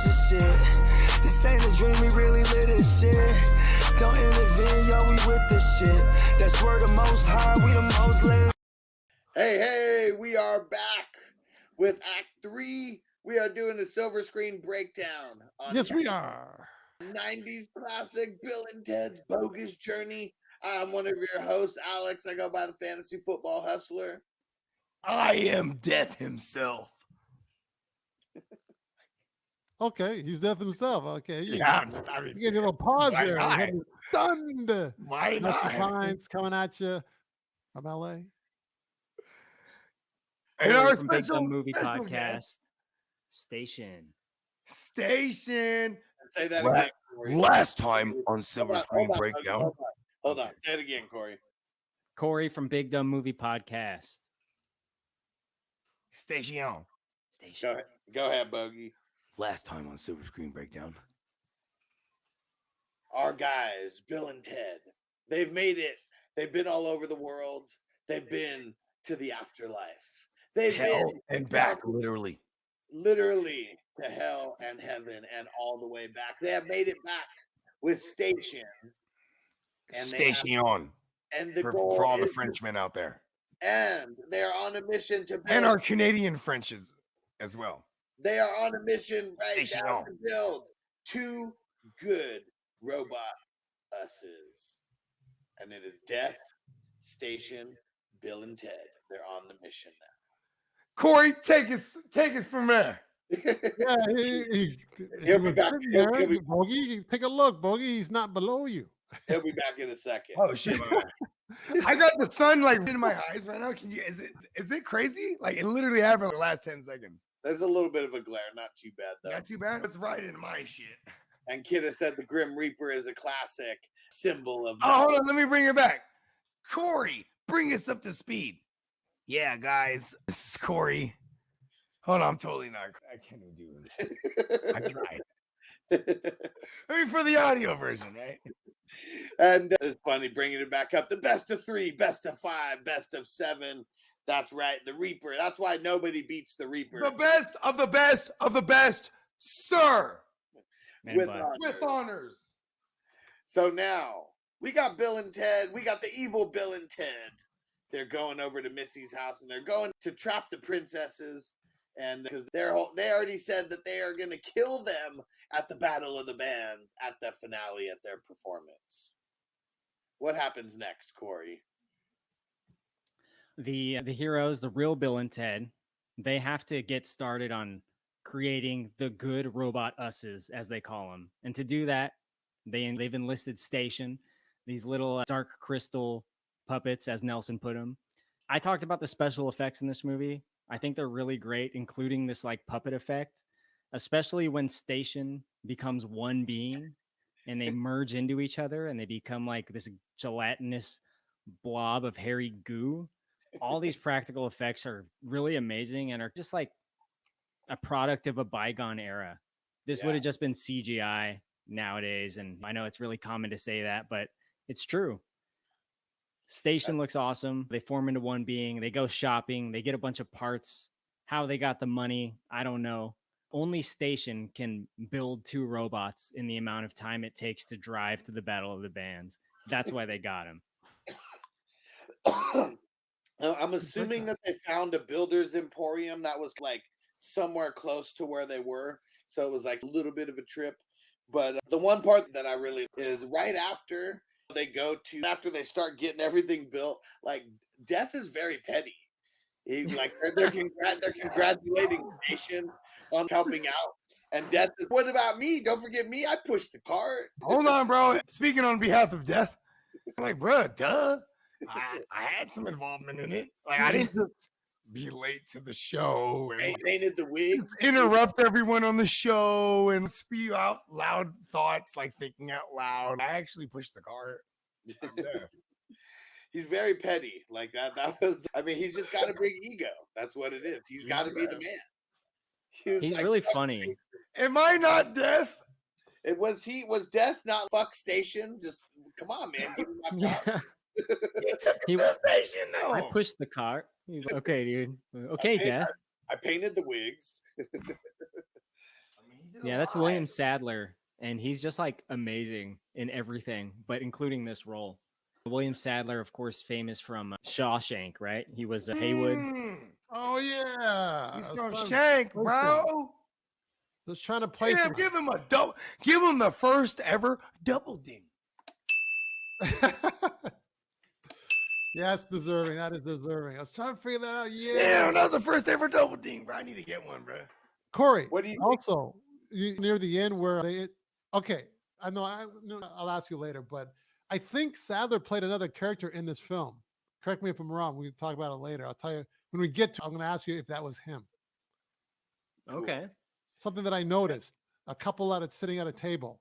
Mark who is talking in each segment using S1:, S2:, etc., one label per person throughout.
S1: of shit. This ain't a dream, we really live this shit. Don't intervene, yo, we with this shit. That's where the most high, we the most lit.
S2: Hey, we are back with Act 3. We are doing the silver screen breakdown on
S3: Yes, we are.
S2: 90s classic Bill and Ted's Bogus Journey. I'm one of your hosts, Alex. I go by the Fantasy Football Hustler.
S4: I am Death himself.
S3: Okay, he's death himself. Okay, you
S4: Yeah,
S3: you get a little pause
S4: why
S3: there.
S4: not?
S3: You had me stunned.
S4: Why
S3: Mr.
S4: not?
S3: Pines coming at you from LA.
S4: And our
S5: from Big
S4: special
S5: Dumb Movie
S4: special
S5: Podcast
S4: guest,
S5: Station.
S4: Station.
S2: Say that again, Corey.
S4: Last time on Silver Screen
S2: Hold on,
S4: Breakdown.
S2: Hold on. Say it again, Corey.
S5: Corey from Big Dumb Movie Podcast.
S4: Station.
S5: Station.
S2: Go ahead, Bogey.
S4: Last time on Silver Screen Breakdown.
S2: Our guys, Bill and Ted, they've made it. They've been all over the world. They've been to the afterlife. They've
S4: Hell
S2: been
S4: and back, literally.
S2: literally to hell and heaven and all the way back. They have made it back with Station. And
S4: Station.
S2: And the
S4: For
S2: goal
S4: all the
S2: is-
S4: Frenchmen out there.
S2: And they are on a mission to build.
S4: And our Canadian Frenches as well.
S2: They are on a mission right
S4: Station.
S2: now to build 2 good robot us's. And it is Death, Station, Bill, and Ted. They're on the mission
S4: Corey, take us from there.
S2: now.
S3: Yeah, he
S2: He'll be
S3: was
S2: back.
S3: sitting
S2: He'll
S3: there.
S2: be-
S3: Bogey, take a look, Bogey. He's not below you.
S2: He'll be back in a second.
S4: Oh shit. I got the sun like in my eyes right now. Can you is it crazy? Like it literally happened in the last 10 seconds.
S2: There's a little bit of a glare, not too bad though.
S4: Not too bad. It's right in my shit.
S2: And Kidda said the Grim Reaper is a classic symbol of.
S4: Oh, hold on, let me bring it back. Corey, bring us up to speed. Yeah, guys, this is Corey. Hold on, I'm totally not. I can't even do this. I tried. I mean, for the audio version, right?
S2: And it's funny bringing it back up. The best of 3, best of 5, best of 7. That's right, the Reaper. That's why nobody beats the Reaper.
S4: The best of the best of the best, sir.
S5: Man,
S2: With
S5: bud.
S2: honors.
S4: With honors.
S2: So now we got Bill and Ted. We got the evil Bill and Ted. They're going over to Missy's house and they're going to trap the princesses. And because they already said that they are going to kill them at the Battle of the Bands at the finale at their performance. What happens next, Corey?
S5: The heroes, the real Bill and Ted, they have to get started on creating the good robot us's, as they call them. And to do that, they've enlisted Station, these little dark crystal puppets, as Nelson put them. I talked about the special effects in this movie. I think they're really great, including this like puppet effect, especially when Station becomes one being and they merge into each other and they become like this gelatinous blob of hairy goo. All these practical effects are really amazing and are just like a product of a bygone era. This would have just been CGI nowadays. And I know it's really common to say that, but it's true. Station looks awesome. They form into one being. They go shopping. They get a bunch of parts. How they got the money, I don't know. Only Station can build 2 robots in the amount of time it takes to drive to the Battle of the Bands. That's why they got him.
S2: I'm assuming that they found a builder's emporium that was like somewhere close to where they were. So it was like a little bit of a trip. But the one part that I really is right after after they start getting everything built, like Death is very petty. They're congratulating Station on helping out. And Death is, what about me? Don't forget me. I pushed the cart.
S4: Hold on, bro. Speaking on behalf of Death, I'm like, bro, duh. I had some involvement in it. Like, I didn't just be late to the show and
S2: They painted the wigs.
S4: interrupt everyone on the show and spew out loud thoughts, like thinking out loud. I actually pushed the cart.
S2: He's very petty. Like that was, I mean, he's just got a big ego. That's what it is. He's got to be the man.
S5: He's like, really funny.
S4: Am I not Death?
S2: Was Death not fuck Station? Just come on, man. Give me my job.
S5: Yeah.
S4: He took the Station, though.
S5: I pushed the cart. He's like, okay, dude. Okay, Death.
S2: I painted the wigs.
S4: I mean, he did
S5: Yeah, that's William Sadler, and he's just like amazing in everything, but including this role. William Sadler, of course, famous from Shawshank, right? He was Haywood.
S3: Oh yeah,
S4: He's
S3: I was
S4: from
S3: trying to
S4: Shank,
S3: place him.
S4: bro.
S3: Just trying to place him.
S4: Give him a double. Give him the first ever double ding.
S3: Yes, deserving. That is deserving. I was trying to figure that out.
S4: Yeah,
S3: Yeah,
S4: that was the first ever double ding, bro. I need to get one, bro.
S3: Corey.
S2: What do you think?
S3: Also, near the end where they? Okay, I know. I'll ask you later, but I think Sadler played another character in this film. Correct me if I'm wrong. We can talk about it later. I'll tell you when we get to. I'm going to ask you if that was him.
S5: Okay.
S3: Something that I noticed. A couple sitting at a table.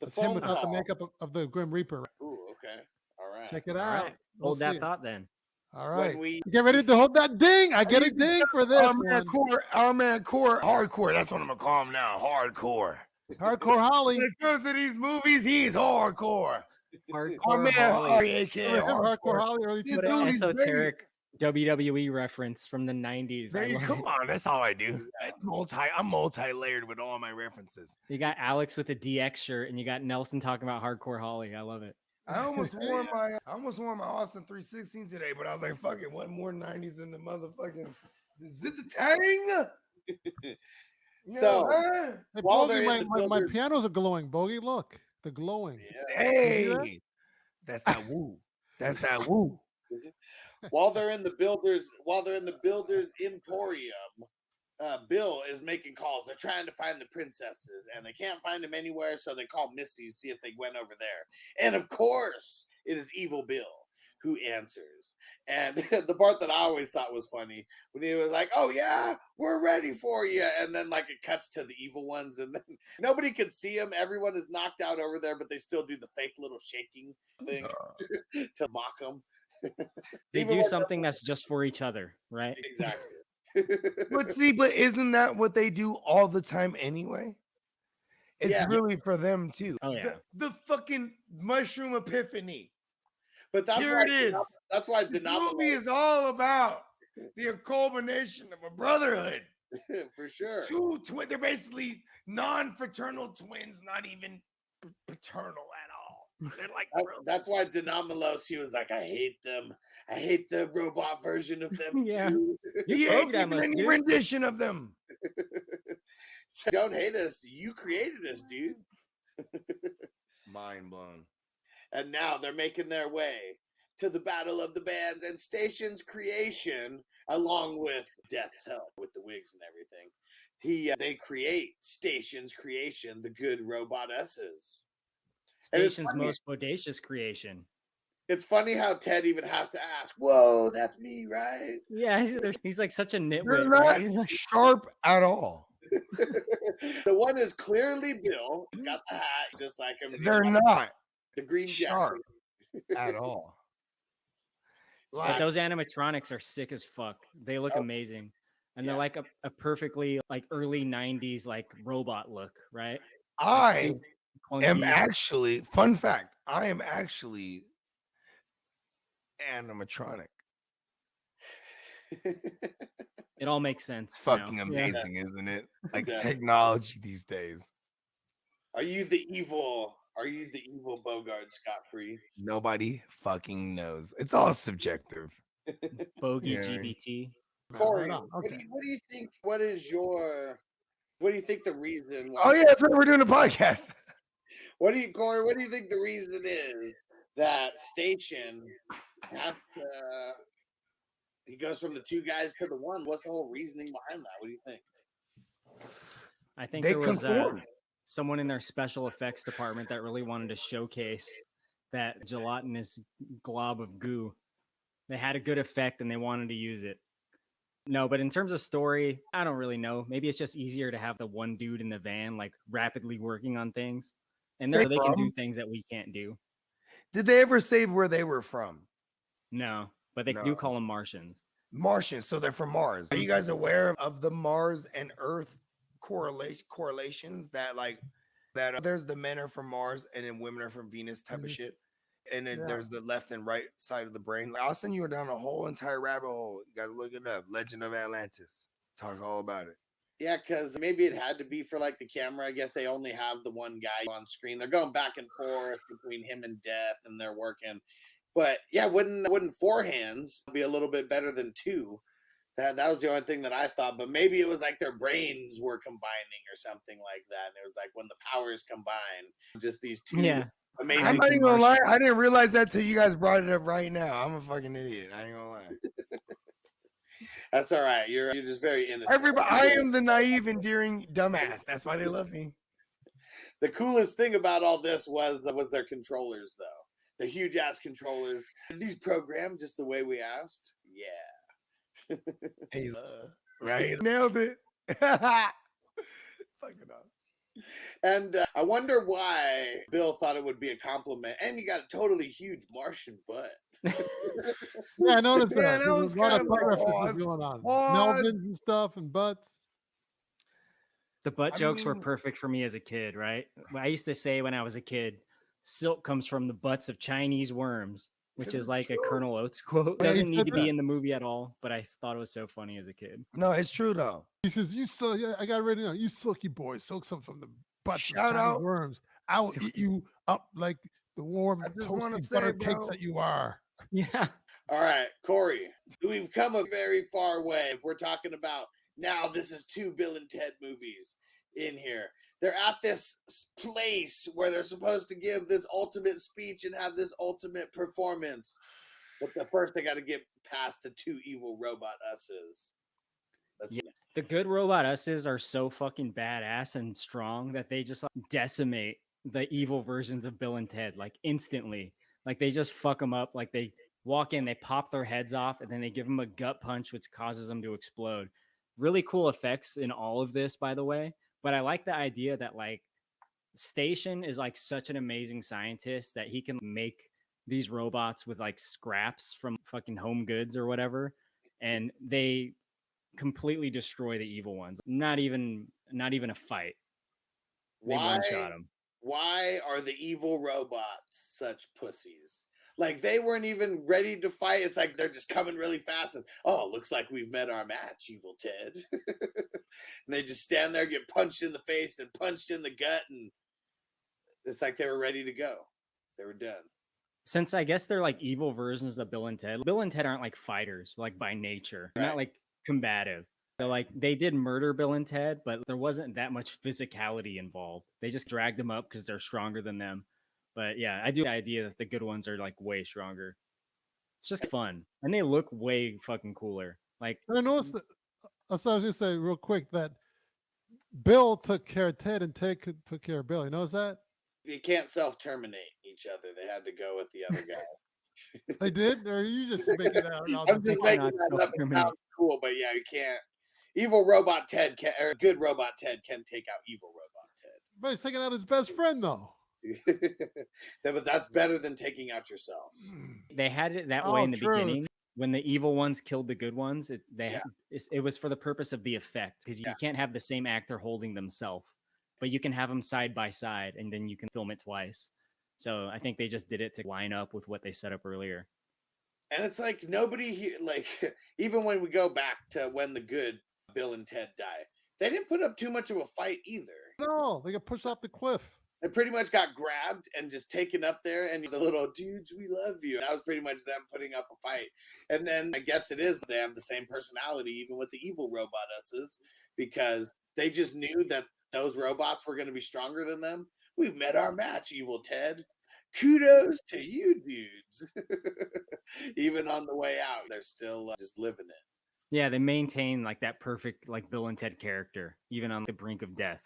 S2: The
S3: It's him
S2: phone
S3: without the
S2: call.
S3: makeup of the Grim Reaper.
S2: Ooh, okay. All right.
S3: Check it
S5: All
S3: out.
S5: right.
S3: We'll
S5: Hold
S3: see
S5: that
S3: it.
S5: thought then.
S3: All right.
S2: When we
S3: Get ready to hold that ding. I get a ding for this
S4: Our man
S3: one.
S4: Core, hardcore. That's what I'm gonna call him now. Hardcore.
S3: Hardcore Holly.
S4: When it comes to these movies, he's hardcore. Our
S5: Hardcore
S4: man,
S5: Holly.
S4: aka
S3: Remember him, Hardcore
S4: hardcore.
S3: Holly, early
S4: This
S5: What
S3: 2000s.
S5: an
S4: dude is very-
S5: esoteric WWE reference from the 90s.
S4: There
S5: I
S4: you
S5: love
S4: come
S5: it.
S4: on. That's all I do. I'm multi-layered with all my references.
S5: You got Alex with a DX shirt, and you got Nelson talking about Hardcore Holly. I love it.
S4: I almost wore my Austin 316 today, but I was like, fuck it, what more 90s than the motherfucking zit the tang?
S2: So,
S3: Hey,
S2: While
S3: Bogey,
S2: they're in
S3: my
S2: the building-
S3: pianos are glowing. Bogey, look. They're glowing.
S2: yeah.
S4: Hey, that's that woo. That's that woo.
S2: while they're in the builders emporium, Bill is making calls. They're trying to find the princesses, and they can't find them anywhere, so they call Missy to see if they went over there. And of course, it is Evil Bill who answers. And the part that I always thought was funny when he was like, "Oh yeah, we're ready for you," and then like it cuts to the evil ones, and then nobody can see them. Everyone is knocked out over there, but they still do the fake little shaking thing to mock them.
S5: They
S2: Even
S5: do
S2: when-
S5: something that's just for each other, right?
S2: Exactly.
S4: But isn't that what they do all the time anyway? It's
S2: Yeah.
S4: really for them too.
S5: Oh, yeah.
S4: The fucking mushroom epiphany.
S2: But that's
S4: Here
S2: why
S4: it is.
S2: That's why
S4: This
S2: Denabo
S4: movie is all about the culmination of a brotherhood.
S2: for sure.
S4: They're basically non-fraternal twins, not even paternal at all. They're like
S2: That's why Denomalos, he was like, I hate them. I hate the robot version of them.
S5: Yeah.
S2: too."
S4: he
S5: You
S4: hates
S5: program
S4: even
S5: us,
S4: any
S5: dude.
S4: rendition of them.
S2: So don't hate us. You created us, dude.
S4: Mind blown.
S2: And now they're making their way to the Battle of the Bands and Station's creation, along with Death's help with the wigs and everything. They create Station's creation, the good robotesses. And it's
S5: Station's
S2: funny.
S5: most bodacious creation.
S2: It's funny how Ted even has to ask, "Whoa, that's me, right?"
S5: Yeah, he's like such a
S4: They're
S5: nitwit.
S4: not
S5: Right? He's like,
S4: sharp at all.
S2: The one is clearly Bill. He's got the hat, just like him. He's
S4: They're
S2: got
S4: not
S2: the green
S4: sharp
S2: jacket.
S4: at all.
S5: but those animatronics are sick as fuck. They look amazing. And they're
S2: Yeah.
S5: like a perfectly like early 90s like robot look, right?
S4: I
S5: Super
S4: am
S5: clunky.
S4: actually, fun fact, I am actually animatronic.
S5: It all makes sense.
S4: Fucking
S5: now. Yeah.
S4: amazing, isn't it? Like
S2: Yeah.
S4: technology these days.
S2: Are you the evil Bogard Scott Free?
S4: Nobody fucking knows. It's all subjective.
S5: Bogey
S4: Yeah.
S5: GBT.
S2: Corey,
S3: Right on.
S2: what
S3: Okay.
S2: do you think? What do you think the reason?
S4: Oh yeah, that's why we're doing a podcast.
S2: Corey? What do you think the reason is that Station has to? He goes from the two guys to the one. What's the whole reasoning behind that? What do you think?
S5: I think
S4: They
S5: there was
S4: conform.
S5: someone in their special effects department that really wanted to showcase that gelatinous glob of goo. They had a good effect and they wanted to use it. No, but in terms of story, I don't really know. Maybe it's just easier to have the one dude in the van, like rapidly working on things. And they can do things that we can't do.
S4: Did they ever say where they were from?
S5: No, but they
S4: No.
S5: do call them Martians.
S4: Martians, so they're from Mars. Are you guys aware of the Mars and Earth correlations that there's the men are from Mars and then women are from Venus type of shit? And then
S3: Yeah.
S4: there's the left and right side of the brain. I'll send you down a whole entire rabbit hole. You gotta look it up. Legend of Atlantis talks all about it.
S2: Yeah, because maybe it had to be for like the camera. I guess they only have the one guy on screen. They're going back and forth between him and Death, and they're working. But yeah, wouldn't four hands be a little bit better than two? That was the only thing that I thought. But maybe it was like their brains were combining or something like that. And it was like when the powers combine, just these two
S5: Yeah.
S2: amazing.
S4: I'm not even gonna lie. I didn't realize that till you guys brought it up right now. I'm a fucking idiot. I ain't gonna lie.
S2: That's all right. You're just very innocent.
S4: Everybody, I am the naive, endearing dumbass. That's why they love me.
S2: The coolest thing about all this was their controllers, though. The huge ass controllers. These programmed just the way we asked. Yeah.
S4: He's right. Nailed it. Fucking up.
S2: And I wonder why Bill thought it would be a compliment. And you got a totally huge Martian butt.
S3: Yeah, I noticed
S4: Yeah,
S3: that.
S4: that
S3: There's
S4: was
S3: a lot
S4: kind
S3: of
S4: of
S3: butt
S4: like,
S3: references
S4: what?
S3: going on.
S4: What?
S3: Melvins and stuff and butts.
S5: The butt
S4: I
S5: jokes were
S4: mean-
S5: perfect for me as a kid, right? I used to say when I was a kid, silk comes from the butts of Chinese worms, which is like a Colonel Oates quote.
S3: Yeah, he
S5: Doesn't need
S3: said
S5: to be
S3: that.
S5: in the movie at all, but I thought it was so funny as a kid.
S4: No, it's true though.
S3: He says, yeah, I got it ready now. You silky boys, soak some from the butts of
S4: Shout
S3: Chinese
S4: out.
S3: worms. I will eat you up like the warm
S4: I just wanna
S3: toasty
S4: say,
S3: butter
S4: bro.
S3: cakes that you are.
S5: Yeah.
S2: All right, Corey, we've come a very far way. If we're talking about now, this is two Bill and Ted movies in here. They're at this place where they're supposed to give this ultimate speech and have this ultimate performance. But first, they got to get past the two evil robot us's.
S5: Yeah. The good robot us's are so fucking badass and strong that they just like, decimate the evil versions of Bill and Ted like instantly. Like they just fuck them up. Like they walk in, they pop their heads off, and then they give them a gut punch, which causes them to explode. Really cool effects in all of this, by the way. But I like the idea that like Station is like such an amazing scientist that he can make these robots with like scraps from fucking Home Goods or whatever, and they completely destroy the evil ones. Not even a fight. They one shot them.
S2: Why are the evil robots such pussies? Like they weren't even ready to fight. It's like they're just coming really fast and looks like we've met our match, evil Ted. And they just stand there, get punched in the face and punched in the gut, and it's like they were ready to go. They were done.
S5: Since I guess they're like evil versions of Bill and Ted. Bill and Ted aren't like fighters, like by nature. They're not like combative. So like they did murder Bill and Ted, but there wasn't that much physicality involved. They just dragged them up because they're stronger than them. But yeah, I do the idea that the good ones are like way stronger. It's just fun. And they look way fucking cooler. Like
S3: And I noticed that, that's what I was going to say real quick, that Bill took care of Ted and Ted took care of Bill. You notice that?
S2: You can't self-terminate each other. They had to go with the other guy.
S3: They did? Or are you just making that out?
S2: I'm just making that up. It sounds cool, but yeah, you can't. Evil robot Ted can, or good robot Ted can take out evil robot Ted.
S3: But he's taking out his best friend, though.
S2: But that's better than taking out yourself.
S5: They had it that way in the beginning. When the evil ones killed the good ones, it was for the purpose of the effect, because you can't have the same actor holding themselves, but you can have them side by side, and then you can film it twice. So I think they just did it to line up with what they set up earlier.
S2: And it's like nobody here, like even when we go back to when the good Bill and Ted die, they didn't put up too much of a fight either.
S3: No, they got pushed off the cliff.
S2: They pretty much got grabbed and just taken up there, and the little dudes, we love you. That was pretty much them putting up a fight. And then I guess it is they have the same personality, even with the evil robot us's, because they just knew that those robots were going to be stronger than them. We've met our match, evil Ted. Kudos to you dudes. Even on the way out, they're still just living it.
S5: Yeah, they maintain like that perfect like Bill and Ted character, even on the brink of death.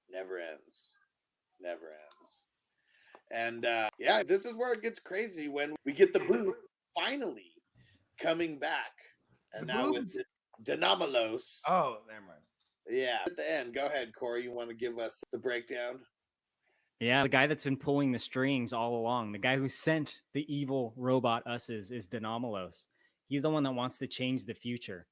S2: Never ends. Never ends. And this is where it gets crazy when we get the booth finally coming back. And now it's Denomalos.
S4: Oh, never mind.
S2: Yeah. At the end, go ahead, Corey. You want to give us the breakdown?
S5: Yeah, the guy that's been pulling the strings all along, the guy who sent the evil robot us's is Denomalos. He's the one that wants to change the future.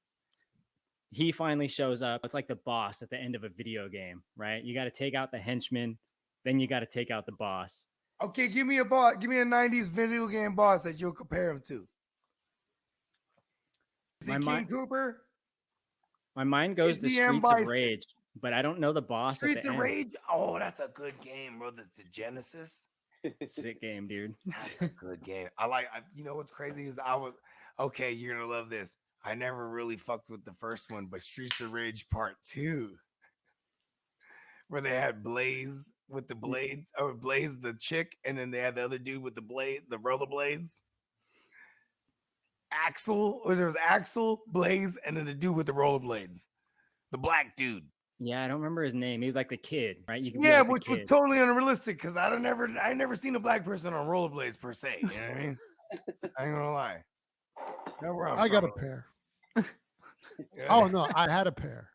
S5: He finally shows up. It's like the boss at the end of a video game, right? You got to take out the henchman, then you got to take out the boss.
S4: Okay, give me a boss. Give me a 90s video game boss that you'll compare him to. Is it King Cooper?
S5: My mind goes to
S4: DM
S5: Streets of
S4: Bison.
S5: Rage, but I don't know the boss.
S4: Streets
S5: at the
S4: of
S5: end.
S4: Rage. Oh, that's a good game, bro. The Genesis.
S5: Sick game, dude.
S4: That's a good game. You know what's crazy is okay, you're gonna love this. I never really fucked with the first one, but Streets of Rage Part 2, where they had Blaze with the blades, or Blaze the chick, and then they had the other dude with the rollerblades. There was Axel, Blaze, and then the dude with the rollerblades, the black dude.
S5: Yeah, I don't remember his name. He was like the kid, right? You can be
S4: Yeah,
S5: like the
S4: which was
S5: kid.
S4: totally unrealistic because I never seen a black person on rollerblades per se. You know what I mean? I ain't gonna lie.
S3: I got a pair.
S4: Yeah.
S3: Oh no, I had a pair.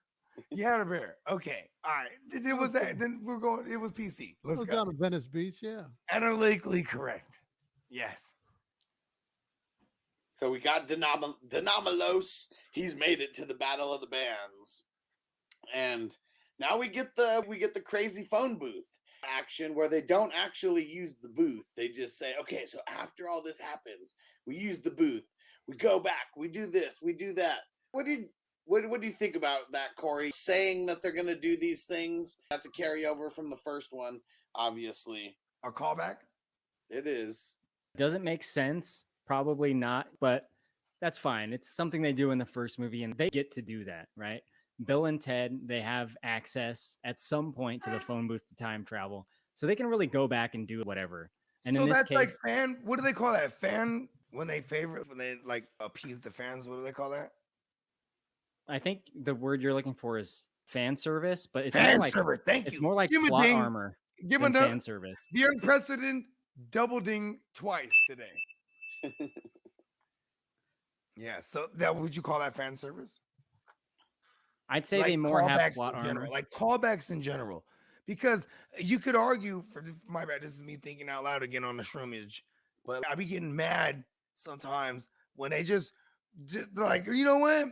S4: You had a pair. Okay. All right. It was that. Then we're going. It was PC.
S3: I
S4: Let's
S3: was
S4: go.
S3: down at Venice Beach. Yeah.
S4: Analytically correct. Yes.
S2: So we got Denomalos. He's made it to the Battle of the Bands, and now we get the crazy phone booth action where they don't actually use the booth. They just say, okay, so after all this happens, we use the booth. We go back. We do this. We do that. What do you think about that, Corey? Saying that they're going to do these things. That's a carryover from the first one, obviously.
S4: A callback.
S2: It is.
S5: Does it make sense? Probably not, but that's fine. It's something they do in the first movie, and they get to do that, right? Bill and Ted, they have access at some point to the phone booth to time travel, so they can really go back and do whatever. And
S4: So
S5: in this
S4: that's
S5: case,
S4: like fan. What do they call that? Fan when they like appease the fans. What do they call that?
S5: I think the word you're looking for is fan service, but it's
S4: Fan
S5: more like
S4: service. Thank you.
S5: it's more like
S4: Give me
S5: plot
S4: ding.
S5: armor
S4: Give
S5: than
S4: another
S5: fan service.
S4: the unprecedented double ding twice today. Yeah. So that would you call that fan service?
S5: I'd say
S4: Like
S5: they more have
S4: callbacks
S5: plot
S4: in general,
S5: armor.
S4: like callbacks in general, because you could argue for my bad. This is me thinking out loud again on the shroomage, but I be getting mad sometimes when they just they're like, you know what?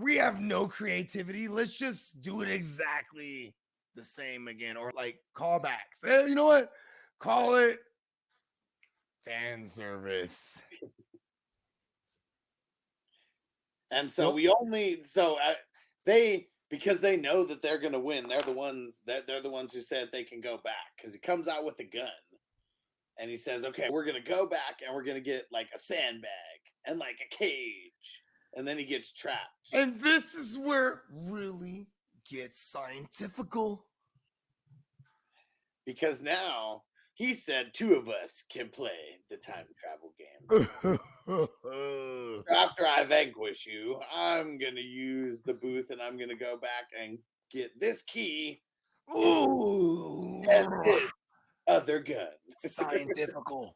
S4: We have no creativity. Let's just do it exactly the same again, or like callbacks. You know what? Call it fan service.
S2: And so because they know that they're going to win, they're the ones who said they can go back, because he comes out with a gun and he says, okay, we're going to go back and we're going to get like a sandbag and like a cage, and then he gets trapped.
S4: And this is where it really gets scientifical.
S2: Because now he said 2 of us can play the time travel game. After I vanquish you, I'm going to use the booth and I'm going to go back and get this key
S4: Ooh,
S2: and this other gun.
S4: scientifical.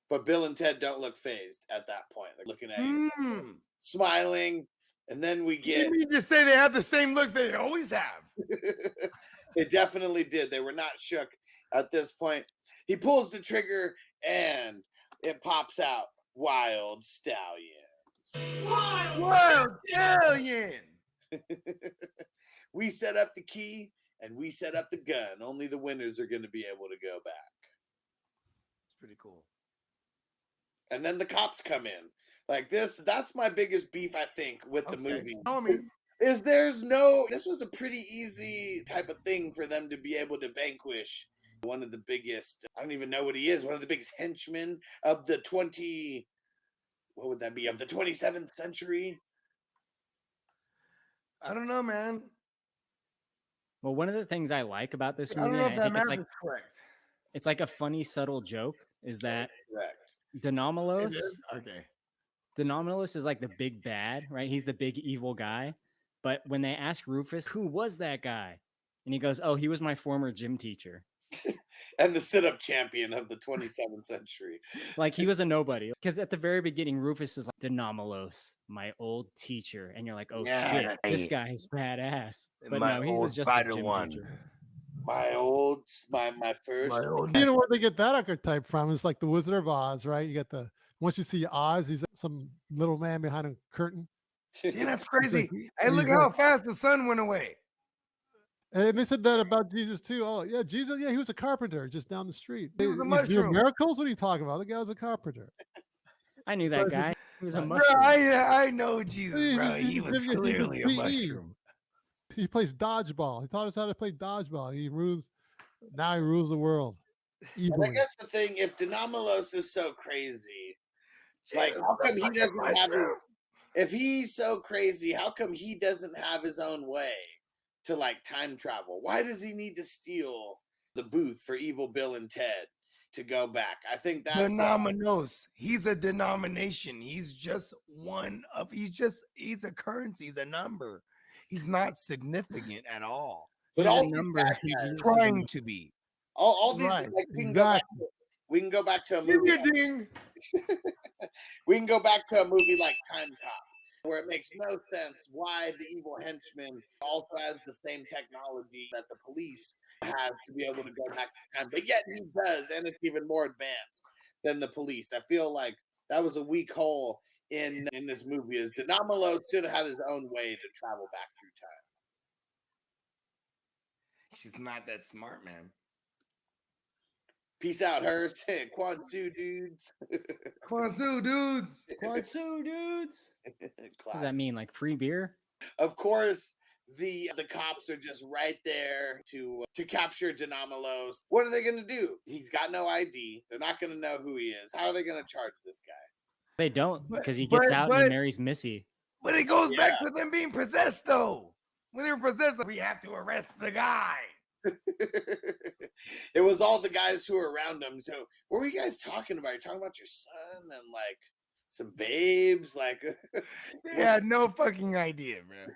S2: But Bill and Ted don't look phased at that point. They're looking at you, smiling, and then we get...
S4: You mean to say they have the same look they always have?
S2: They definitely did. They were not shook at this point. He pulls the trigger and it pops out Wild Stallion.
S4: Wild Stallion!
S2: We set up the key and we set up the gun. Only the winners are going to be able to go back.
S4: It's pretty cool.
S2: And then the cops come in. Like this, that's my biggest beef, I think, with the movie.
S4: Tell me.
S2: This was a pretty easy type of thing for them to be able to vanquish one of the biggest, I don't even know what he is, one of the biggest henchmen of the 27th century?
S4: I don't know, man.
S5: Well, one of the things I like about this
S4: I don't
S5: movie,
S4: know
S5: and
S4: if
S5: I
S4: that
S5: think it's
S4: math
S5: like
S4: is correct.
S5: it's like a funny, subtle joke, is that
S2: Correct.
S5: Denomalos.
S4: It is? Okay.
S5: Denomalos is like the big bad, right? He's the big evil guy. But when they ask Rufus, who was that guy? And he goes, oh, he was my former gym teacher.
S2: And the sit-up champion of the 27th century.
S5: Like he was a nobody. Because at the very beginning, Rufus is like, Denomalos, my old teacher. And you're like, oh shit, this guy's badass. But no, he was just a gym teacher.
S2: My first.
S3: You know where they get that archetype from? It's like the Wizard of Oz, right? You get once you see Oz, he's some little man behind a curtain.
S4: Yeah, that's crazy. Hey, look how fast the sun went away.
S3: And they said that about Jesus too. Oh yeah, Jesus. Yeah, he was a carpenter just down the street.
S4: He was a
S3: He's
S4: mushroom.
S3: doing miracles. What are you talking about? The guy was a carpenter.
S5: I knew that guy. He was a
S3: Bro,
S4: Bro,
S5: mushroom.
S4: I know Jesus, bro. He was
S3: He's
S4: clearly a
S3: PE.
S4: mushroom.
S3: He plays dodgeball. He taught us how to play dodgeball. Now he rules the world.
S2: And I
S3: Evilly.
S2: guess the thing, if Denomalos is so crazy, like
S4: Jesus,
S2: how come he
S4: fucking
S2: doesn't have his,
S4: mushroom.
S2: if he's so crazy, how come he doesn't have his own way to like time travel? Why does he need to steal the booth for Evil Bill and Ted to go back? I think that's
S4: Denominanos. He's a denomination. He's just he's a currency, he's a number. He's not significant at all.
S2: but
S5: He's a
S2: all these
S5: number.
S2: bad
S5: and
S2: guys,
S5: Jesus is a
S4: Trying
S5: number.
S4: to be.
S2: all these
S3: Right,
S2: like
S3: exactly.
S2: we can go back to a
S4: Give
S2: movie.
S4: me a ding.
S2: We can go back to a movie like Time Cop, where it makes no sense why the evil henchman also has the same technology that the police have to be able to go back in time, but yet he does, and it's even more advanced than the police. I feel like that was a weak hole in this movie. Is Denamalo should have had his own way to travel back through time.
S4: She's not that smart, man.
S2: Peace out, Hurst. Kwanzaa dudes.
S4: Kwanzaa dudes.
S5: Quansu dudes. What does
S2: Classic.
S5: that mean? Like free beer?
S2: Of course, the cops are just right there to capture Denamalos. What are they going to do? He's got no ID. They're not going to know who he is. How are they going to charge this guy?
S5: They don't,
S4: But-
S5: because he gets out and
S4: but-
S5: he marries Missy.
S4: But it goes back
S2: Yeah.
S4: to them being possessed, though. When they were possessed, we have to arrest the guy.
S2: It was all the guys who were around him. So what were you guys talking about? You're talking about your son and like some babes? Like
S4: They had no fucking idea, man.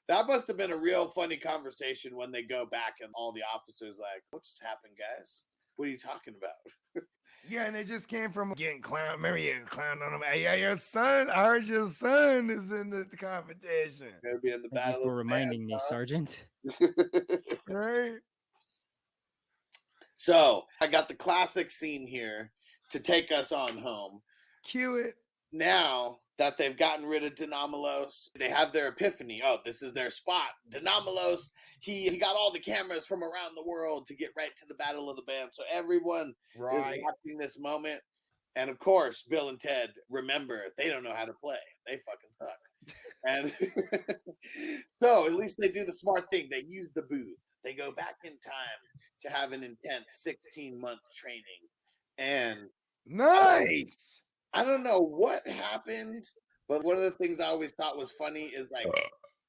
S2: that must have been a real funny conversation when they go back and all the officers like, what just happened, guys? What are you talking about?
S4: Yeah, and it just came from getting clown. Remember, you clown on him. Hey, yeah, your son. I heard your son is in the competition.
S2: Gonna be in the
S5: Thank
S2: battle
S5: you for
S2: of the
S5: reminding me, Sergeant.
S2: bands,
S4: Right?
S2: So I got the classic scene here to take us on home.
S4: Cue it.
S2: Now that they've gotten rid of Denamalos, they have their epiphany. Oh, this is their spot. Denamalos, he got all the cameras from around the world to get right to the Battle of the Band. So everyone is watching this moment. And of course, Bill and Ted, remember, they don't know how to play. They fucking suck. And so at least they do the smart thing. They use the booth. They go back in time to have an intense 16-month training. And
S4: Nice.
S2: I don't know what happened, but one of the things I always thought was funny is like,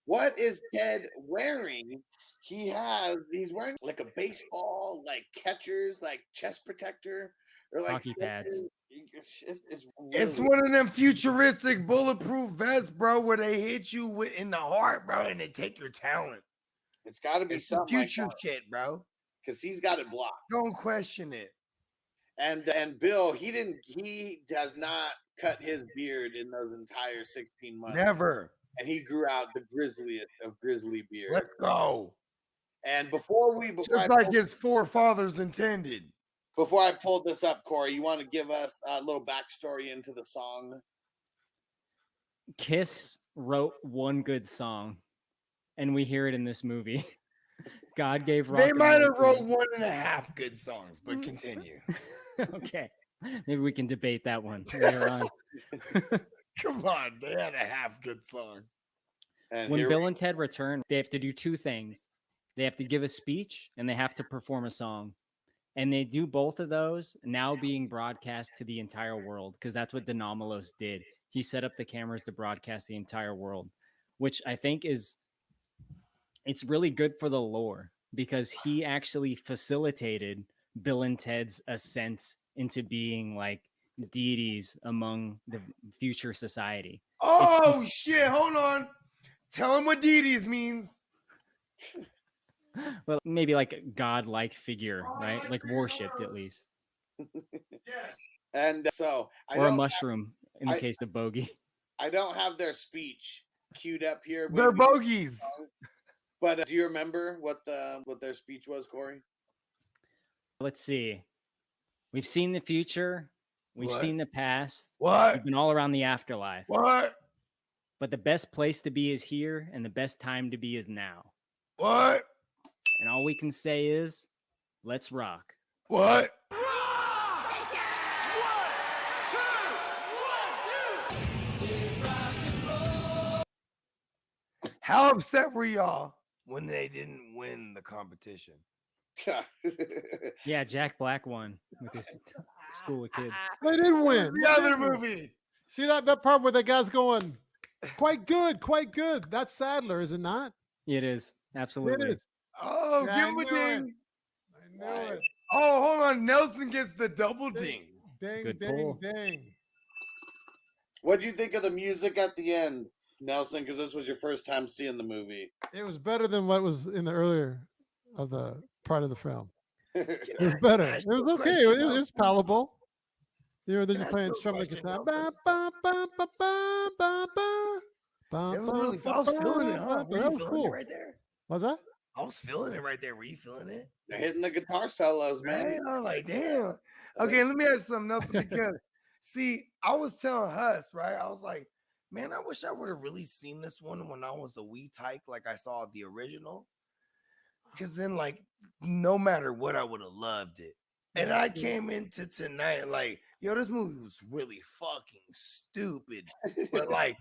S2: what is Ted wearing? He's wearing like a baseball, like catcher's, like chest protector, or like
S5: Hockey pads.
S2: something.
S4: It's
S2: really-
S4: one of them futuristic bulletproof vests, bro, where they hit you with in the heart, bro, and they take your talent.
S2: It's got to be
S4: It's the
S2: something like
S4: future
S2: that
S4: shit, bro.
S2: because he's got it blocked.
S4: Don't question it.
S2: And Bill, he does not cut his beard in those entire 16 months.
S4: Never.
S2: And he grew out the grisliest of grizzly beards.
S4: Let's go.
S2: And before
S4: Just
S2: I
S4: like
S2: pulled-
S4: his forefathers intended.
S2: before I pulled this up, Corey, you want to give us a little backstory into the song?
S5: Kiss wrote one good song, and we hear it in this movie. God gave rock
S4: They
S5: and
S4: might
S5: roll
S4: have
S5: to
S4: wrote 1.5 good songs, but continue.
S5: Okay, maybe we can debate that one later on.
S4: Come on, they had a half good song.
S2: And
S5: When
S2: here
S5: Bill
S2: we-
S5: and Ted return, they have to do two things. They have to give a speech and they have to perform a song. And they do both of those now being broadcast to the entire world because that's what Denamalos did. He set up the cameras to broadcast the entire world, which I think it's really good for the lore because he actually facilitated Bill and Ted's ascent into being like deities among the future society.
S4: Oh shit! Hold on. Tell him what deities means.
S5: Well, maybe like a godlike figure, right? Like worshipped at least.
S2: and so I
S5: Or a
S2: don't,
S5: mushroom in the
S2: I-
S5: case of Bogey.
S2: I don't have their speech queued up here. but
S4: They're
S2: we-
S4: bogeys.
S2: But do you remember what their speech was, Corey?
S5: Let's see. We've seen the future. We've
S4: What?
S5: seen the past.
S4: What?
S5: We've been all around the afterlife.
S4: What?
S5: But the best place to be is here, and the best time to be is now.
S4: What?
S5: And all we can say is, let's rock.
S4: What? How upset were y'all when they didn't win the competition?
S5: Yeah, Jack Black won with his school of kids.
S3: They didn't win.
S4: The other movie.
S3: See that part where the guy's going, quite good, quite good. That's Sadler, is it not?
S5: It is absolutely.
S3: It is.
S4: Oh,
S3: Yeah,
S4: give him a
S3: I knew it.
S4: ding.
S3: I knew it.
S4: Oh, hold on. Nelson gets the double ding.
S3: Ding,
S5: Good
S3: ding,
S5: pull.
S3: ding.
S2: What'd you think of the music at the end, Nelson? Because this was your first time seeing the movie.
S3: It was better than what was in the earlier of the part of the film. It was better. It was okay. It was palatable. They're just playing strumming the guitar. Ba, ba, ba, ba, ba, ba, ba. Ba,
S4: It was
S3: ba,
S4: really
S3: ba,
S4: I was feeling it,
S3: ba,
S4: huh?
S3: ba.
S4: Were
S3: That
S4: you
S3: was
S4: feeling
S3: cool.
S4: it right there?
S3: Was that?
S4: I was feeling it right there. Were you feeling it?
S2: They're hitting the guitar solos, man.
S4: Man, I'm like, damn. Okay, let me ask you something, Nelson, because see, I was telling Huss, right? I was like, man, I wish I would have really seen this one when I was a wee tyke, like I saw the original. Because then, like, no matter what, I would have loved it. And I came into tonight like, yo, this movie was really fucking stupid. But like,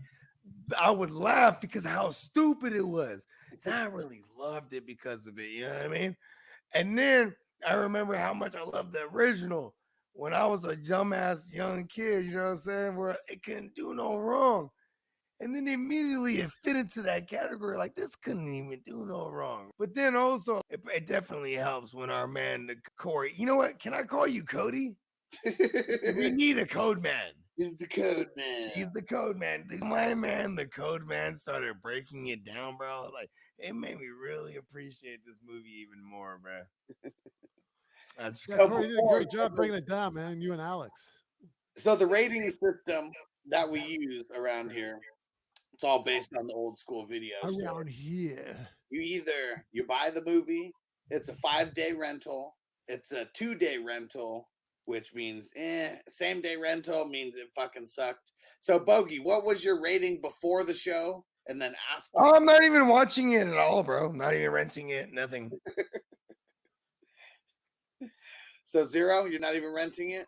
S4: I would laugh because of how stupid it was. And I really loved it because of it. You know what I mean? And then I remember how much I loved the original when I was a dumbass young kid, you know what I'm saying? Where it couldn't do no wrong. And then immediately it fit into that category. Like, this couldn't even do no wrong. But then also, it definitely helps when our man, Corey, you know what? Can I call you Cody? We need a code man.
S2: He's the code man.
S4: He's the code man. My man, the code man, started breaking it down, bro. Like, it made me really appreciate this movie even more, bro. That's
S3: Yeah, Corey, you did a great job bringing it down, man. You and Alex.
S2: So the rating system that we use around here, it's all based on the old school videos.
S3: Around here.
S2: You buy the movie, it's a 5-day rental, it's a 2-day rental, which means same day rental means it fucking sucked. So Bogey, what was your rating before the show and then after?
S4: Oh, I'm not even watching it at all, bro. Not even renting it, nothing.
S2: So 0, you're not even renting it?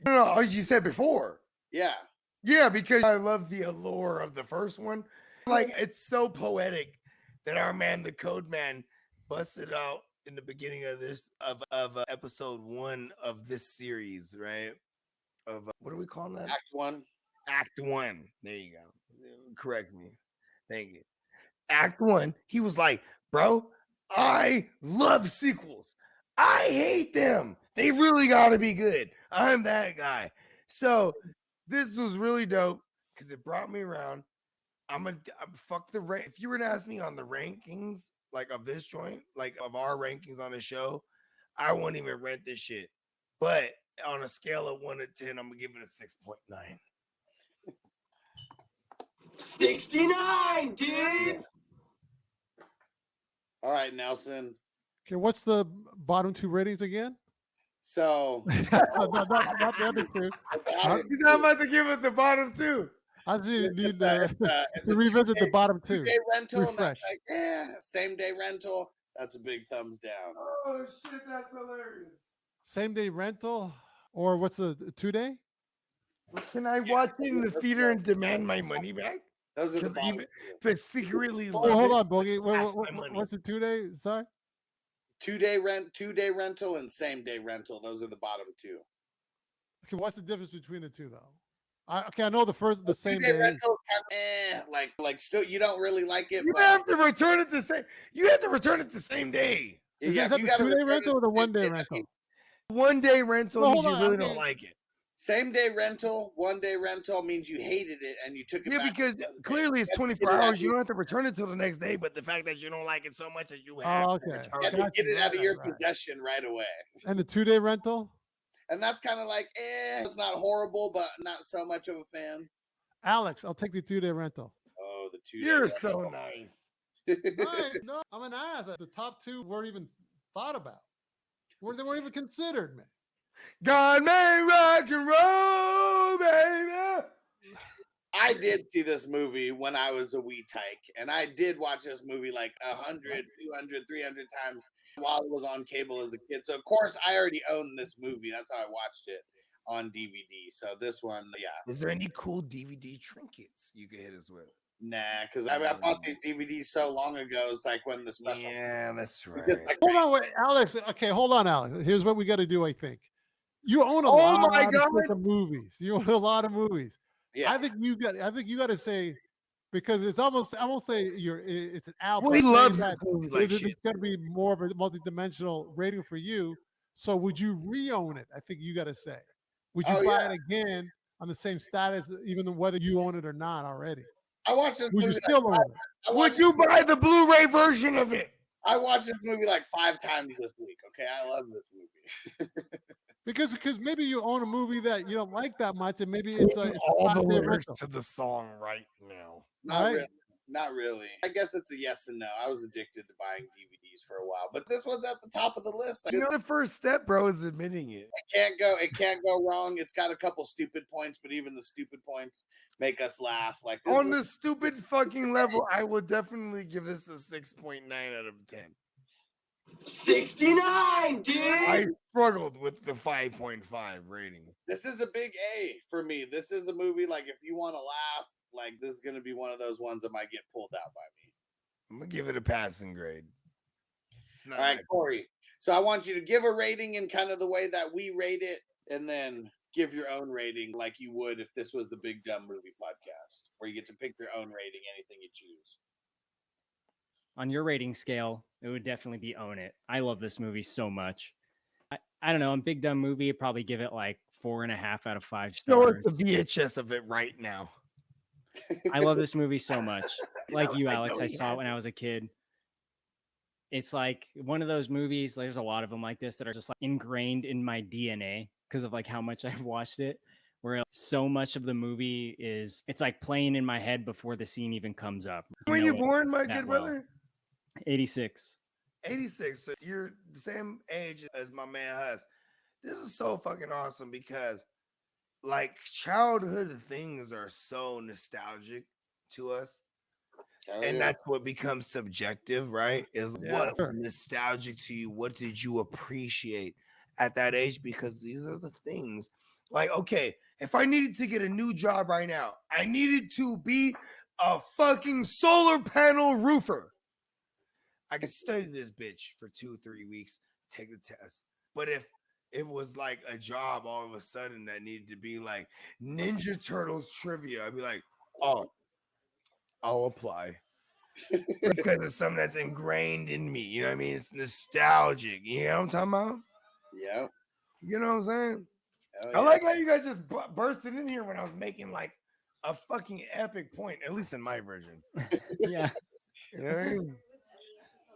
S4: No, as you said before.
S2: Yeah.
S4: Yeah, because I love the allure of the first one. Like, it's so poetic that our man, the code man, busted out in the beginning of this of episode 1 of this series, right? Of what are we calling that?
S2: Act 1.
S4: Act 1. There you go. Correct me. Thank you. Act 1. He was like, bro, I love sequels. I hate them. They really got to be good. I'm that guy. So this was really dope because it brought me around. I'm fuck the rank. If you were to ask me on the rankings, like of this joint, like of our rankings on the show, I wouldn't even rent this shit. But on a scale of 1 to 10, I'm gonna give it a 6.9.
S6: 69, dudes.
S2: All right, Nelson.
S3: Okay, what's the bottom 2 ratings again?
S2: So
S3: not the other 2.
S4: He's not about to give us the bottom 2.
S3: I just need
S2: it's
S3: to
S2: a
S3: revisit the
S2: 2-day
S3: bottom 2.
S2: 2-day rental, and
S3: Refresh.
S2: that's like, same day rental. That's a big thumbs down.
S4: Oh shit, that's hilarious.
S3: Same day rental, or what's the 2-day?
S4: Can I watch it in the theater and demand my money back?
S2: Those are the
S4: Because
S2: bottom
S4: even
S2: 2.
S4: but secretly
S3: Oh,
S4: love
S3: hold
S4: it.
S3: on, Bogey.
S4: That's my money.
S3: What's the 2-day? Sorry.
S2: 2-day rental and same day rental. Those are the bottom 2.
S3: Okay, what's the difference between the 2 though? I know the same
S2: 2-day
S3: day.
S2: rental, like still you don't really like it.
S4: You
S2: but
S4: have to return it the same. You have to return it the same day.
S3: Is
S2: yeah,
S3: that
S2: if you
S3: the
S2: gotta
S3: 2-day
S2: return
S3: rental or the
S2: it,
S3: 1-day
S2: it-
S3: rental?
S4: 1 day rental
S3: Well,
S4: means
S3: hold
S4: you
S3: on,
S4: really
S3: I'm
S4: don't like it.
S2: Same day rental, 1-day rental means you hated it and you took it
S4: Yeah,
S2: back.
S4: because clearly it's
S2: You have to
S4: 24
S2: get it out
S4: hours.
S2: of
S4: You
S2: your-
S4: don't have to return it till the next day. But the fact that you don't like it so much that you have
S3: Oh,
S4: to
S3: okay.
S4: return
S2: you
S4: it.
S2: have to
S3: Gotcha.
S2: get it out of your
S3: Right.
S2: possession right away.
S3: And the 2-day rental?
S2: And that's kind of like, it's not horrible, but not so much of a fan.
S3: Alex, I'll take the 2-day rental.
S2: Oh, the 2-day
S4: You're
S2: rental.
S4: so nice.
S3: Nice. No, I'm an ass. The top 2 weren't even thought about. They weren't even considered, man.
S4: God made rock and roll, baby.
S2: I did see this movie when I was a wee tyke, and I did watch this movie like 100, 200, 300 times while it was on cable as a kid. So, of course, I already owned this movie. That's how I watched it on DVD. So this one, yeah.
S4: Is there any cool DVD trinkets you could hit us with?
S2: Nah, because I bought these DVDs so long ago. It's like when the special.
S4: Yeah, that's right.
S3: Hold on, wait, Alex. Okay, hold on, Alex. Here's what we got to do. I think you own a
S4: Oh
S3: lot
S4: my
S3: of
S4: God.
S3: freaking movies. You own a lot of movies.
S2: Yeah.
S3: I think you got to say, because it's almost, I won't say it's an alpha.
S4: Well, he
S3: saying
S4: loves
S3: that
S4: this movie like
S3: there's
S4: shit.
S3: got to be more of a multidimensional rating for you. So would you re-own it? I think you got to say. Would you buy it again on the same status, even though whether you own it or not already?
S2: I watched this
S3: Would you
S2: movie.
S3: still own it?
S4: Would you buy the Blu-ray version of it?
S2: I watched this movie like 5 times this week. Okay, I love this movie.
S3: Because maybe you own a movie that you don't like that much, and maybe it's
S4: all
S3: not
S4: the lyrics
S3: original.
S4: to the song right now.
S2: Not
S3: Right.
S2: really. Not really. I guess it's a yes and no. I was addicted to buying DVDs for a while, but this one's at the top of the list. Like,
S4: You know, the first step, bro, is admitting it.
S2: it can't go wrong. It's got a couple stupid points, but even the stupid points make us laugh. Like this
S4: On
S2: is-
S4: the stupid fucking level, I will definitely give this a 6.9 out of 10.
S1: 69, dude.
S4: I struggled with the 5.5 rating.
S2: this is a big A for me. This is a movie like if you want to laugh, like this is gonna be one of those ones that might get pulled out by me.
S4: I'm gonna give it a passing grade. It's not
S2: All right,
S4: like-
S2: Corey. So I want you to give a rating in kind of the way that we rate it, and then give your own rating like you would if this was the Big Dumb Movie Podcast, where you get to pick your own rating, anything you choose.
S5: On your rating scale, it would definitely be Own It. I love this movie so much. I don't know. On Big Dumb Movie, I'd probably give it like 4.5 out of 5
S4: Show us
S5: stars.
S4: the VHS of it right now.
S5: I love this movie so much. Like you,
S4: I
S5: Alex,
S4: know
S5: I
S4: he
S5: saw
S4: had
S5: it when I was a kid. It's like one of those movies. There's a lot of them like this that are just like ingrained in my DNA because of like how much I've watched it. Where so much of the movie it's like playing in my head before the scene even comes up.
S4: When you're
S5: it
S4: born, my
S5: that
S4: good
S5: well.
S4: brother?
S5: 86.
S4: 86. So you're the same age as my man Hus. This is so fucking awesome because like childhood things are so nostalgic to us. And that's what becomes subjective, right? Is what was nostalgic to you? What did you appreciate at that age? Because these are the things. Like, okay, if I needed to get a new job right now, I needed to be a fucking solar panel roofer. I could study this bitch for 2-3 weeks, take the test. But if it was like a job all of a sudden that needed to be like Ninja Turtles trivia, I'd be like, oh, I'll apply. Because it's something that's ingrained in me. You know what I mean? It's nostalgic. You know what I'm talking about?
S2: Yeah.
S4: You know what I'm saying?
S2: Hell
S4: I
S2: yeah.
S4: like how you guys just bursted in here when I was making like a fucking epic point, at least in my version.
S5: Yeah.
S4: You know what I mean?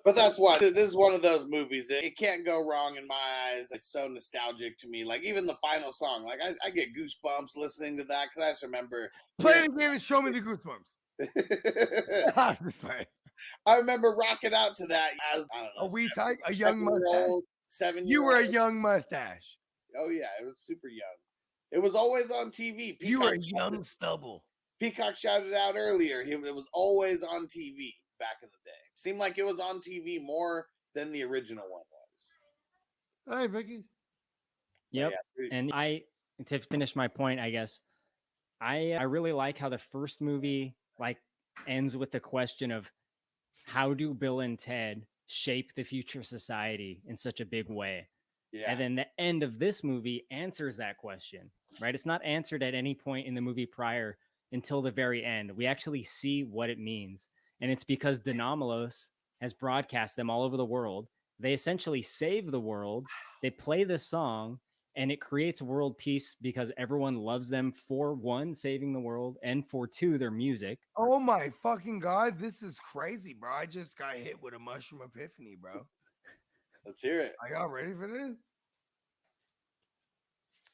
S2: But that's why this is one of those movies that it can't go wrong in my eyes. It's so nostalgic to me. Like even the final song, like I get goosebumps listening to that because I just remember.
S4: Play it again and show me the goosebumps. I'm just playing.
S2: I remember rocking out to that as I don't know,
S4: A wee tyke, a young mustache.
S2: 7-year-old.
S4: You were a young mustache.
S2: Oh yeah, it was super young. It was always on TV.
S4: You were a
S2: Peacock
S4: young stubble.
S2: Peacock shouted out earlier. It was always on TV back in the day. Seemed like it was on TV more than the original one was.
S3: Hey, Vicky.
S5: Yep.
S2: Yeah,
S5: And to finish my point, I guess, I really like how the first movie like ends with the question of how do Bill and Ted shape the future society in such a big way?
S2: yeah.
S5: And then the end of this movie answers that question, right? It's not answered at any point in the movie prior until the very end. We actually see what it means. And it's because Denomalos has broadcast them all over the world. They essentially save the world. They play this song and it creates world peace because everyone loves them for one, saving the world, and for two, their music.
S4: Oh my fucking God. This is crazy, bro. I just got hit with a mushroom epiphany, bro.
S2: Let's hear it.
S4: Are y'all ready for this?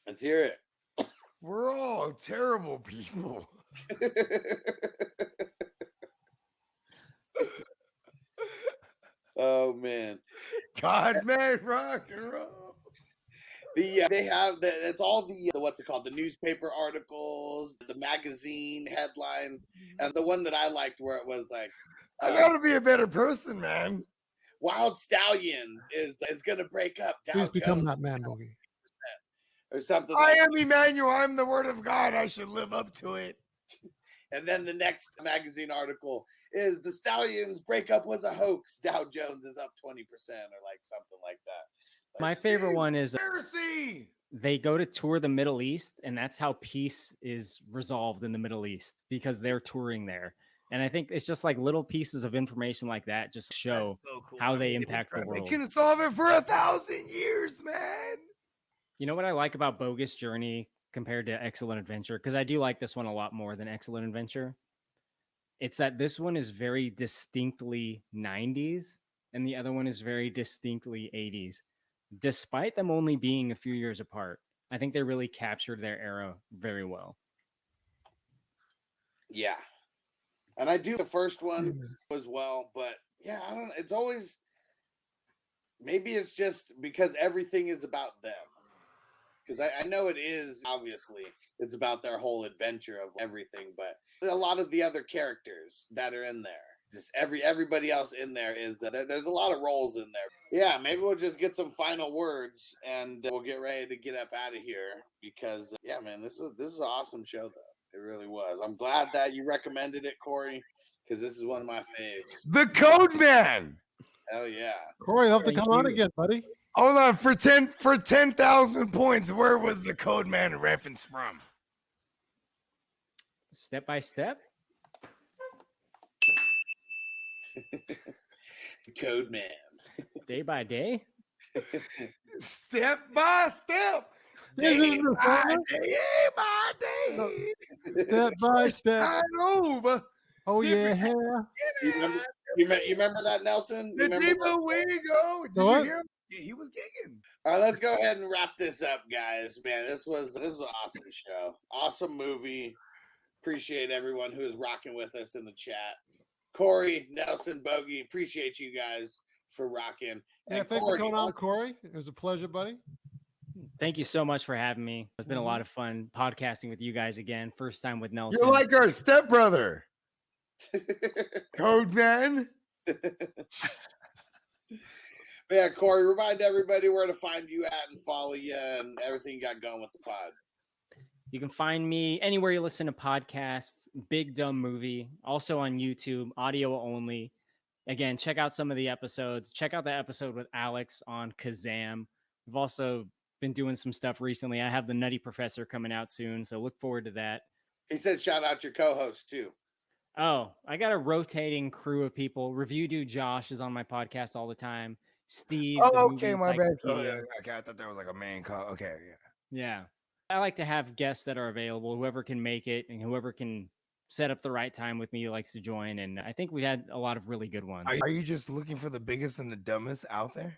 S2: Let's hear it.
S4: We're all terrible people.
S2: Oh man.
S4: God made rock and roll.
S2: They have it's all the what's it called, the newspaper articles, the magazine headlines, and the one that I liked where it was like
S4: I gotta be a better person, man.
S2: Wild Stallions is gonna break up Dow
S3: Please become
S2: Jones
S3: that man, Bogey.
S2: or something.
S4: I
S2: like
S4: am Emmanuel. I'm the word of God. I should live up to it.
S2: And then the next magazine article is the Stallions breakup was a hoax. Dow Jones is up 20% or like something like that. Like,
S5: My favorite one is
S4: Conspiracy.
S5: they go to tour the Middle East, and that's how peace is resolved in the Middle East because they're touring there. And I think it's just like little pieces of information like that just show
S4: So cool.
S5: how
S4: I
S5: they
S4: mean,
S5: impact the
S4: They
S5: world.
S4: can solve it for 1,000 years, man.
S5: You know what I like about Bogus Journey compared to Excellent Adventure? Because I do like this one a lot more than Excellent Adventure. It's that this one is very distinctly 90s and the other one is very distinctly 80s. Despite them only being a few years apart, I think they really captured their era very well.
S2: Yeah. And I do the first one as well, but yeah, I don't know. It's always, maybe it's just because everything is about them. Because I know it is, obviously, it's about their whole adventure of everything, but a lot of the other characters that are in there, just everybody else in there is, there's a lot of roles in there. Yeah, maybe we'll just get some final words and we'll get ready to get up out of here because, yeah, man, this was an awesome show, though. It really was. I'm glad that you recommended it, Corey, because this is one of my faves.
S4: The Code Man.
S2: Hell yeah.
S3: Corey, you'll have to
S5: Thank
S3: come on
S5: you.
S3: again, buddy.
S4: Hold on, for 10,000 points, where was the Code Man reference from?
S5: Step by step.
S2: Code Man.
S5: Day by day.
S4: Step by step.
S3: This is
S4: Day
S3: the
S4: by
S3: song.
S4: day by day.
S3: Step by step.
S4: Time over.
S3: Oh yeah.
S2: You remember that, Nelson? You
S4: The
S2: remember
S4: deeper
S2: that?
S4: we go. Did
S3: The
S4: you
S3: what?
S4: hear him? Yeah, he was gigging.
S2: All right, let's go ahead and wrap this up, guys. Man, this was an awesome show. Awesome movie. Appreciate everyone who is rocking with us in the chat. Corey, Nelson, Bogey, appreciate you guys for rocking.
S3: Yeah,
S2: And
S3: thanks
S2: Corey,
S3: for coming on, Corey. It was a pleasure, buddy.
S5: Thank you so much for having me. It's been a lot of fun podcasting with you guys again. First time with Nelson.
S4: You're like our stepbrother. Code Man.
S2: Yeah, Corey, remind everybody where to find you at and follow you and everything you got going with the pod.
S5: You can find me anywhere you listen to podcasts, Big Dumb Movie, also on YouTube, audio only. Again, check out some of the episodes. Check out the episode with Alex on Kazam. We've also been doing some stuff recently. I have the Nutty Professor coming out soon, so look forward to that.
S2: He said shout out your co-host, too.
S5: Oh, I got a rotating crew of people. Review Dude Josh is on my podcast all the time. Steve. the
S4: Oh,
S5: movie
S4: okay, my bad. Oh,
S5: encyclopedia.
S4: yeah, okay, I thought that was like a main call. Okay, yeah.
S5: Yeah. I like to have guests that are available, whoever can make it and whoever can set up the right time with me likes to join. And I think we had a lot of really good ones.
S4: Are you just looking for the biggest and the dumbest out there?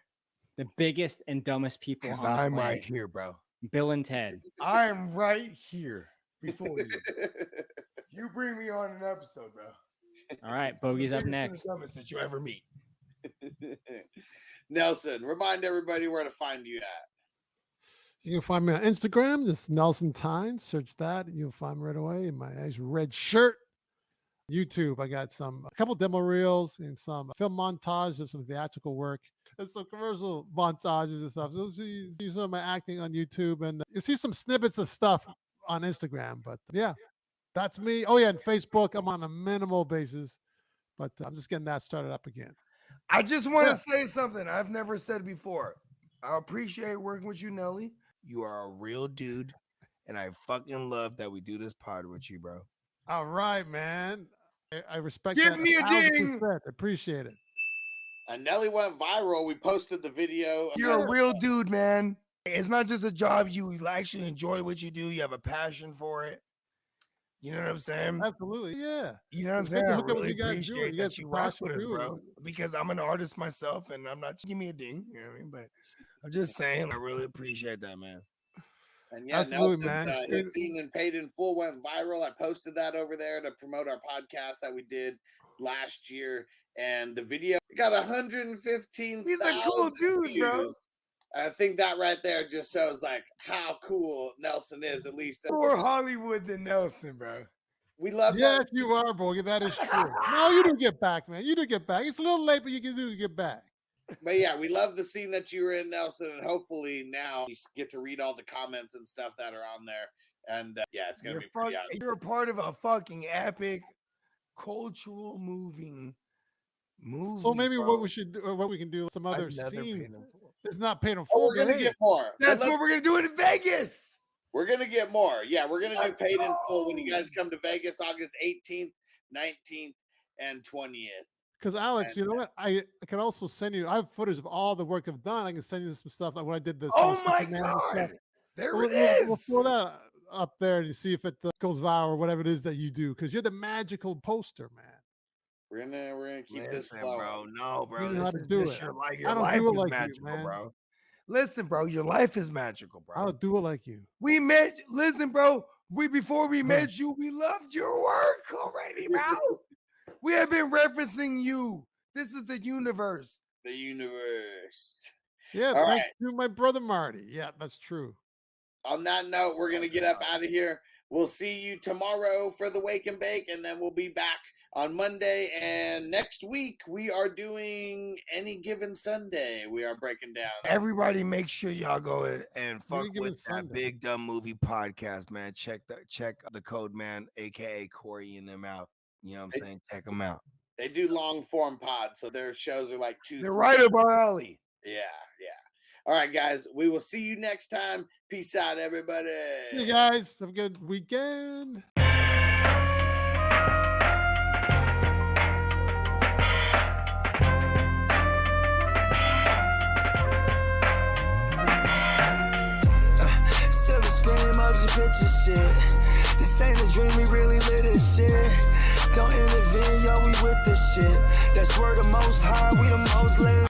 S5: The biggest and dumbest people on
S4: Because
S5: the
S4: I'm
S5: planet.
S4: right here, bro.
S5: Bill and Ted.
S4: I'm right here before you. You bring me on an episode, bro.
S5: All right, Bogey's up
S4: Biggest and
S5: next.
S4: the dumbest that you ever meet.
S2: Nelson, remind everybody where to find you at.
S3: You can find me on Instagram. This is Nelson Tynes. Search that. You'll find me right away in my nice red shirt. YouTube, I got a couple demo reels and some film montage of some theatrical work and some commercial montages and stuff. So you see some of my acting on YouTube and you see some snippets of stuff on Instagram. But yeah, that's me. Oh yeah, and Facebook, I'm on a minimal basis, but I'm just getting that started up again.
S4: I just want to say something I've never said before. I appreciate working with you, Nelly. You are a real dude, and I fucking love that we do this pod with you, bro.
S3: All right, man. I respect
S4: Give
S3: that.
S4: me a
S3: 1,000%.
S4: ding.
S3: Appreciate it.
S2: And Nelly went viral. We posted the video.
S4: You're a real dude, man. It's not just a job. You actually enjoy what you do. You have a passion for it. You know what I'm saying?
S3: Absolutely. Yeah.
S4: You know what I'm
S3: It's good
S4: saying?
S3: to
S4: I
S3: look at what
S4: really
S3: you guys do.
S4: appreciate
S3: You
S4: that
S3: get
S4: you
S3: some
S4: rock
S3: passion
S4: with us,
S3: too.
S4: bro. Because I'm an artist myself, and I'm not. Give me a ding. You know what I mean? But I'm just saying, I really appreciate that, man.
S2: And yeah,
S3: Absolutely,
S2: Nelson,
S3: man.
S2: his scene in Paid in Full went viral. I posted that over there to promote our podcast that we did last year. And the video got 115,000
S4: He's a cool dude, bro.
S2: views. I think that right there just shows like how cool Nelson is, at least.
S4: More Hollywood than Nelson, bro.
S2: We love
S3: Yes,
S2: Nelson.
S3: you are, Bogey. That is true. No, you do get back, man. You do get back. It's a little late, but you can do get back.
S2: But yeah, we love the scene that you were in, Nelson, and hopefully now you get to read all the comments and stuff that are on there. And yeah, it's gonna be pretty awesome.
S4: You're a part of a fucking epic, cultural movie.
S3: So maybe
S4: bro.
S3: what we should do, or what we can do, some other
S4: I've never
S3: scene.
S4: paid them full.
S3: It's not paid in
S2: Oh,
S3: full.
S2: we're gonna get more.
S4: That's what we're gonna do in Vegas.
S2: We're gonna get more. Yeah, we're gonna do paid in full when you guys come to Vegas, August 18th, 19th, and 20th.
S3: Because Alex, you know what? I can also send you. I have footage of all the work I've done. I can send you some stuff like when I did this.
S4: Oh my god! There it is.
S3: We'll throw that up there and see if it goes viral or whatever it is that you do. Because you're the magical poster, man.
S2: We're gonna keep this
S4: bro.
S2: flowing.
S4: No, bro.
S3: You know how to do it.
S4: Your life,
S3: I don't do it
S4: is
S3: like you,
S4: magical,
S3: man.
S4: bro. Listen, bro. Your life is magical, bro.
S3: I don't do it like you.
S4: We met. Listen, bro. Before we met you, we loved your work already, bro. We have been referencing you. This is the universe.
S2: The universe.
S3: Yeah,
S2: All
S3: thank
S2: right.
S3: you, my brother Marty. Yeah, that's true.
S2: On that note, we're gonna get up out of here. We'll see you tomorrow for the Wake and Bake, and then we'll be back on Monday. And next week we are doing Any Given Sunday. We are breaking down.
S4: Everybody, make sure y'all go in and fuck
S3: Given
S4: with that
S3: Sunday.
S4: Big Dumb Movie podcast, man. Check the code, man, aka Corey and them out. You know what I'm saying? Check them out.
S2: They do long form pods, so their shows are like 2.
S4: They're right up our alley.
S2: Yeah. All right, guys. We will see you next time. Peace out, everybody.
S3: Hey guys, have a good weekend.
S1: Silver screen, motion picture shit. This ain't a dream, we really live this shit. Don't intervene, yo, we with this shit. That's where the most high, we the most lit.